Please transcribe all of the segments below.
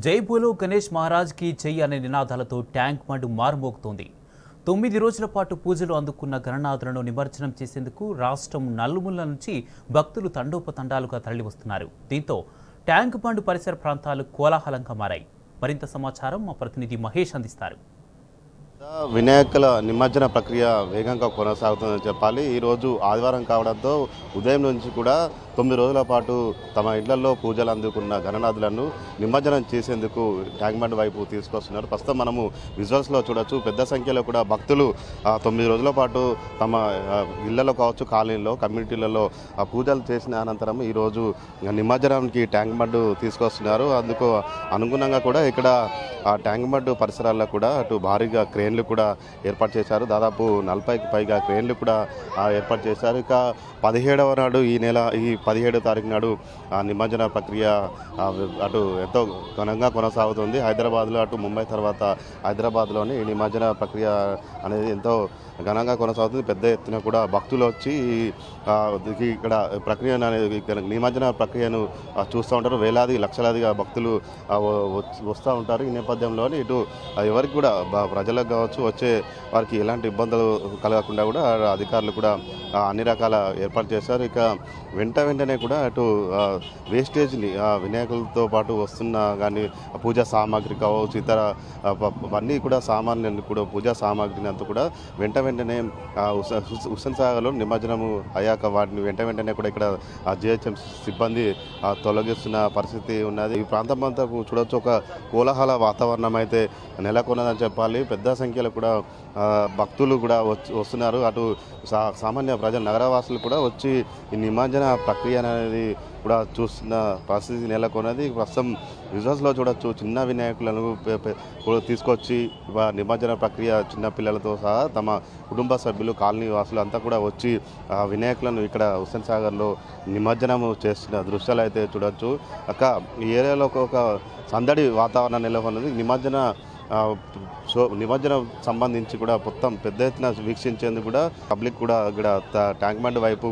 జై బోలో గణేష్ మహారాజ్ కి జై అనే నినాదాలతో ట్యాంక్ బండ్ మారుమోగుతోంది. 9 రోజుల పాటు పూజలు అందుకున్న గణనాథులను నిమజ్జనం చేసేందుకు రాష్ట్రం నలుమూలల నుంచి భక్తులు తండోపతండాలుగా తరలివస్తున్నారు. దీంతో ట్యాంక్ బండ్ పరిసర ప్రాంతాలు కోలాహలంగా మారాయి. మరింత సమాచారం మా ప్రతినిధి మహేష్ అందిస్తారు. వినాయకుల నిమజ్జన ప్రక్రియ వేగంగా కొనసాగుతుందని చెప్పాలి. ఈరోజు ఆదివారం కావడంతో ఉదయం నుంచి కూడా 9 రోజుల పాటు తమ ఇళ్లలో పూజలు అందుకున్న గణనాథులను నిమజ్జనం చేసేందుకు ట్యాంక్ బండ్ వైపు తీసుకొస్తున్నారు. ప్రస్తుతం మనము విజువల్స్లో చూడొచ్చు. పెద్ద సంఖ్యలో కూడా భక్తులు 9 రోజుల పాటు తమ ఇళ్లలో కావచ్చు, కాలనీలో, కమ్యూనిటీలలో పూజలు చేసిన అనంతరం ఈరోజు నిమజ్జనానికి ట్యాంక్ బండ్ తీసుకొస్తున్నారు. అందుకు అనుగుణంగా కూడా ఇక్కడ ట్యాంక్ బండ్ పరిసరాల్లో కూడా అటు భారీగా క్రేన్లు కూడా ఏర్పాటు చేశారు. దాదాపు 40కి పైగా క్రేన్లు కూడా ఏర్పాటు చేశారు. ఇక 17వ నాడు ఈ 17వ తారీఖు నాడు నిమజ్జన ప్రక్రియ అటు ఎంతో ఘనంగా కొనసాగుతుంది. హైదరాబాద్లో అటు ముంబై తర్వాత హైదరాబాద్లోని ఈ నిమజ్జన ప్రక్రియ అనేది ఎంతో ఘనంగా కొనసాగుతుంది. పెద్ద ఎత్తున కూడా భక్తులు వచ్చి ఇక్కడ ప్రక్రియ నిమజ్జన ప్రక్రియను చూస్తూ ఉంటారు. వేలాది లక్షలాదిగా భక్తులు వస్తూ ఉంటారు. ఈ నేపథ్యంలోని ఇటు ఎవరికి కూడా ప్రజలకు కావచ్చు, వచ్చే వారికి ఎలాంటి ఇబ్బందులు కలగకుండా కూడా అధికారులు కూడా అన్ని రకాల ఏర్పాటు చేశారు. ఇక వెంటనే కూడా అటు వేస్టేజ్ని వినాయకులతో పాటు వస్తున్న కానీ పూజా సామాగ్రి కావచ్చు, ఇతర అన్నీ కూడా సామాన్యులు కూడా పూజా సామాగ్రిని అంతా కూడా వెంటనే హుస్సేన్ సాగర్లో నిమజ్జనము అయ్యాక వాటిని వెంటనే కూడా ఇక్కడ జిహెచ్ఎం సిబ్బంది తొలగిస్తున్న పరిస్థితి ఉన్నది. ఈ ప్రాంతం అంతా చూడవచ్చు. ఒక కోలాహల వాతావరణం అయితే నెలకొన్నదని చెప్పాలి. పెద్ద సంఖ్యలో కూడా భక్తులు కూడా వస్తున్నారు. అటు సామాన్య ప్రజలు, నగరవాసులు కూడా వచ్చి ఈ నిమజ్జన ప్రక్రియ అనేది కూడా చూస్తున్న పరిస్థితి నెలకొన్నది. ప్రస్తుతం విజువల్స్లో చూడొచ్చు. చిన్న వినాయకులను తీసుకొచ్చి నిమజ్జన ప్రక్రియ చిన్న పిల్లలతో సహా తమ కుటుంబ సభ్యులు, కాలనీ వాసులు అంతా కూడా వచ్చి వినాయకులను ఇక్కడ హుస్సేన్ సాగర్లో నిమజ్జనము చేస్తున్న దృశ్యాలు అయితే చూడొచ్చు. ఈ ఏరియాలో ఒక సందడి వాతావరణం నెలకొన్నది. నిమజ్జనం సంబంధించి కూడా మొత్తం పెద్ద ఎత్తున వీక్షించేందుకు కూడా పబ్లిక్ కూడా ఇక్కడ ట్యాంక్ బండ్ వైపు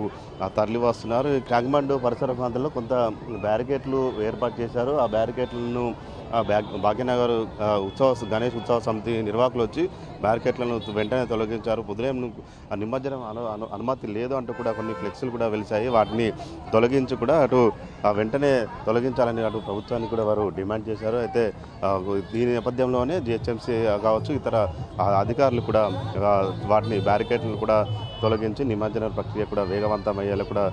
తరలి వస్తున్నారు. ట్యాంక్ బండ్ పరిసర ప్రాంతాల్లో కొంత బ్యారికేడ్లు ఏర్పాటు చేశారు. ఆ బ్యారికేడ్లను భాగ్యనగర్ గణేష్ ఉత్సవ సమితి నిర్వాహకులు వచ్చి బ్యారికేడ్లను వెంటనే తొలగించారు. ఉదయం నిమజ్జనం అనుమతి లేదు అంటూ కూడా కొన్ని ఫ్లెక్సీలు కూడా వెలిశాయి. వాటిని తొలగించి కూడా అటు వెంటనే తొలగించాలని అటు ప్రభుత్వానికి కూడా వారు డిమాండ్ చేశారు. అయితే దీని నేపథ్యంలోనే జిహెచ్ఎంసీ కావచ్చు, ఇతర అధికారులు కూడా వాటిని బ్యారికేడ్లను కూడా తొలగించి నిమజ్జన ప్రక్రియ కూడా వేగవంతం అయ్యేలా కూడా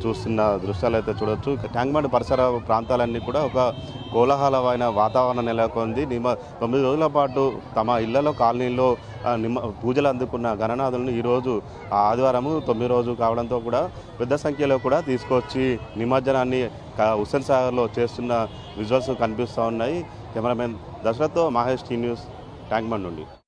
చూస్తున్న దృశ్యాలు అయితే చూడవచ్చు. ట్యాంక్ బండ్ పరిసర ప్రాంతాలన్నీ కూడా ఒక కోలాహలమైన వాతావరణం నెలకొంది. 9 రోజుల పాటు తమ ఇళ్లలో, కాలనీల్లో పూజలు అందుకున్న గణనాథులను ఈరోజు ఆదివారము 9 రోజు కావడంతో కూడా పెద్ద సంఖ్యలో కూడా తీసుకొచ్చి నిమజ్జనాన్ని హుస్సేన్ సాగర్లో చేస్తున్న విజువల్స్ కనిపిస్తూ ఉన్నాయి. కెమెరామెన్ దశరథ్తో Mahesh, T News, Tank Bund నుండి.